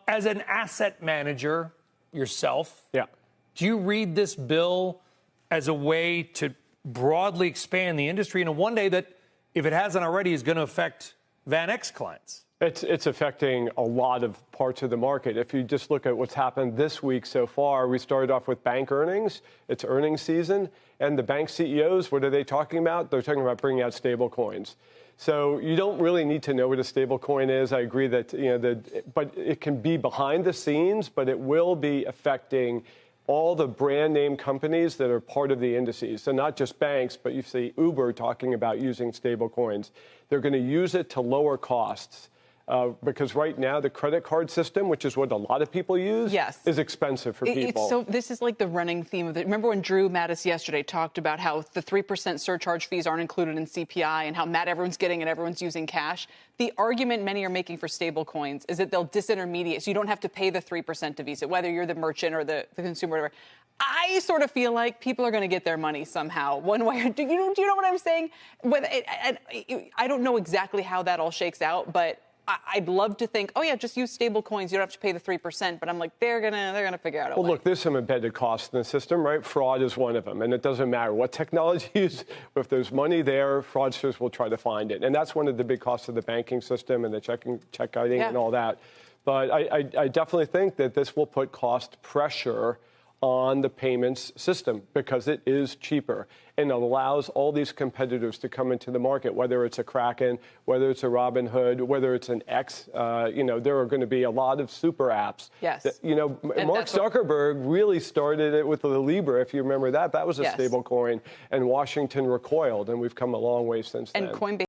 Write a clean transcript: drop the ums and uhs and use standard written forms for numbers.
As an asset manager yourself, Yeah. do you read this bill as a way to broadly expand the industry in a one day that, if it hasn't already, is going to affect VanEck's clients? It's affecting a lot of parts of the market. If you just look at what's happened this week so far, we started off with bank earnings. It's earnings season. And the bank CEOs, what are they talking about? They're talking about bringing out stable coins. So you don't really need to know what a stable coin is. I agree that, but it can be behind the scenes, but it will be affecting all the brand name companies that are part of the indices. So not just banks, but you see Uber talking about using stable coins. They're going to use it to lower costs. Because right now the credit card system, which is what a lot of people use, is expensive for people. So this is like the running theme of it. Remember when Drew Mattis yesterday talked about how the 3% surcharge fees aren't included in CPI and how mad everyone's getting and everyone's using cash? The argument many are making for stable coins is that they'll disintermediate, so you don't have to pay the 3% to Visa, whether you're the merchant or the consumer, whatever. I sort of feel like people are going to get their money somehow, one way or do you know what I'm saying? I don't know exactly how that all shakes out, but I'd love to think, oh yeah, just use stable coins. You don't have to pay the 3%. But I'm like, they're gonna figure out a way. Well, look, there's some embedded costs in the system, right? Fraud is one of them, and it doesn't matter what technology you use. If there's money there, fraudsters will try to find it, and that's one of the big costs of the banking system and the check kiting and all that. But I definitely think that this will put cost pressure on the payments system because it is cheaper and it allows all these competitors to come into the market, whether it's a Kraken, whether it's a Robinhood, whether it's an X. There are going to be a lot of super apps. Yes. That, Mark Zuckerberg really started it with the Libra, if you remember that. That was a stable coin, and Washington recoiled, and we've come a long way since then. And Coinbase